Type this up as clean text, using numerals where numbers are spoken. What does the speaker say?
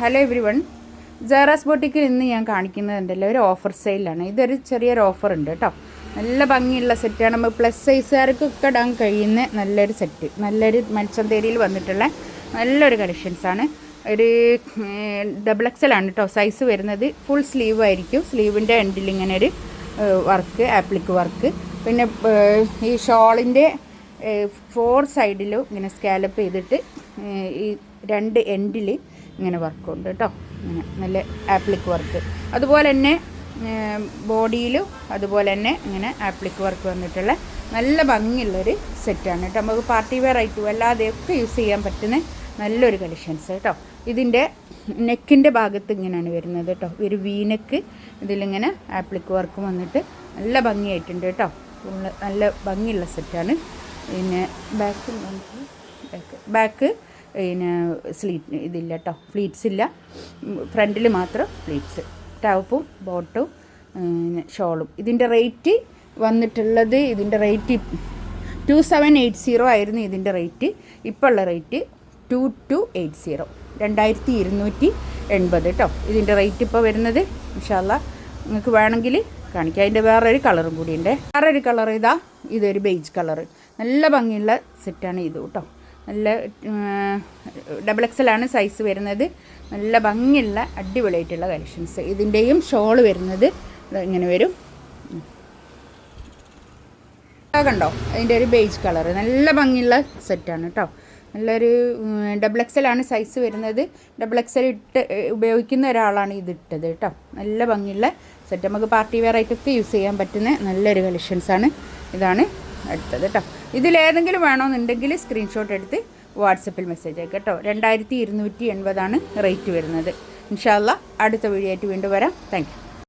Hello every one, ജാറാസ് ബോട്ടിക്കിൽ ഇന്ന് ഞാൻ കാണിക്കുന്നതുണ്ടല്ലോ ഒരു ഓഫർ സെയിലാണ്. ഇതൊരു ചെറിയൊരു ഓഫർ ഉണ്ട് കേട്ടോ. നല്ല ഭംഗിയുള്ള സെറ്റാണ്. നമ്മൾ പ്ലസ് സൈസുകാർക്കൊക്കെ ഇടാൻ കഴിയുന്ന നല്ലൊരു സെറ്റ്, നല്ലൊരു മത്സ്യന്തേരിയിൽ വന്നിട്ടുള്ള നല്ലൊരു കളക്ഷൻസാണ്. ഒരു XXL ആണ് കേട്ടോ സൈസ് വരുന്നത്. ഫുൾ സ്ലീവ് ആയിരിക്കും. സ്ലീവിൻ്റെ എൻഡിൽ ഇങ്ങനെ ഒരു വർക്ക്, ആപ്ലിക് വർക്ക്. പിന്നെ ഈ ഷോളിൻ്റെ 4 സൈഡിലും ഇങ്ങനെ സ്കാലപ്പ് ചെയ്തിട്ട് ഈ 2 എൻഡിൽ ഇങ്ങനെ വർക്കുണ്ട് കേട്ടോ. ഇങ്ങനെ നല്ല ആപ്ലിക് വർക്ക്. അതുപോലെ തന്നെ ബോഡിയിലും അതുപോലെ തന്നെ ഇങ്ങനെ ആപ്ലിക് വർക്ക് വന്നിട്ടുള്ള നല്ല ഭംഗിയുള്ളൊരു സെറ്റാണ് കേട്ടോ. നമുക്ക് പാർട്ടി വെയർ ആയിട്ടും അല്ലാതെയൊക്കെ യൂസ് ചെയ്യാൻ പറ്റുന്ന നല്ലൊരു കളക്ഷൻസ് കേട്ടോ. ഇതിൻ്റെ നെക്കിൻ്റെ ഭാഗത്ത് ഇങ്ങനെയാണ് വരുന്നത് കേട്ടോ. ഒരു വീനെക്ക് ഇതിലിങ്ങനെ ആപ്ലിക് വർക്ക് വന്നിട്ട് നല്ല ഭംഗിയായിട്ടുണ്ട് കേട്ടോ. നല്ല ഭംഗിയുള്ള സെറ്റാണ്. പിന്നെ ബാക്ക് പിന്നെ സ്ലീറ്റ് ഇതില്ല കേട്ടോ, ഫ്ലീറ്റ്സ് ഇല്ല. ഫ്രണ്ടിൽ മാത്രം ഫ്ലീറ്റ്സ്. ടോപ്പും ബോട്ടും ഷോളും. ഇതിൻ്റെ റേറ്റ് വന്നിട്ടുള്ളത്, ഇതിൻ്റെ റേറ്റ് 2780 ആയിരുന്നു ഇതിൻ്റെ റേറ്റ്. ഇപ്പോൾ ഉള്ള റേറ്റ് 2280, 2280 കേട്ടോ. ഇതിൻ്റെ റേറ്റ് ഇപ്പോൾ വരുന്നത്. ഇൻഷാ അല്ലാഹ് നിങ്ങൾക്ക് വേണമെങ്കിൽ കാണിക്കാം. അതിൻ്റെ വേറൊരു കളറും കൂടി ഉണ്ട്. വേറൊരു കളർ ഇതൊരു ബേജ് കളറ്. നല്ല ഭംഗിയുള്ള സെറ്റാണ് ഇത് കേട്ടോ. നല്ല XXL ആണ് സൈസ് വരുന്നത്. നല്ല ഭംഗിയുള്ള അടിപൊളിയായിട്ടുള്ള കളക്ഷൻസ്. ഇതിൻ്റെയും ഷോള് വരുന്നത് ഇങ്ങനെ വരും. കണ്ടോ, അതിൻ്റെ ഒരു ബേജ് കളറ്. നല്ല ഭംഗിയുള്ള സെറ്റാണ് കേട്ടോ. നല്ലൊരു XXL ആണ് സൈസ് വരുന്നത്. XXL ഉപയോഗിക്കുന്ന ഒരാളാണ് ഇതിട്ടത് കേട്ടോ. നല്ല ഭംഗിയുള്ള സെറ്റ്. നമുക്ക് പാർട്ടി വെയർ ആയിട്ടൊക്കെ യൂസ് ചെയ്യാൻ പറ്റുന്ന നല്ലൊരു കളക്ഷൻസാണ്. ഇതാണ് അടുത്തത് കേട്ടോ. ഇതിലേതെങ്കിലും വേണമെന്നുണ്ടെങ്കിൽ സ്ക്രീൻഷോട്ട് എടുത്ത് വാട്സപ്പിൽ മെസ്സേജ് അയക്കാം കേട്ടോ. 2280 റേറ്റ് വരുന്നത്. ഇൻഷാ അല്ലാഹ് അടുത്ത വീഡിയോ ആയിട്ട് വീണ്ടും വരാം. Thank you.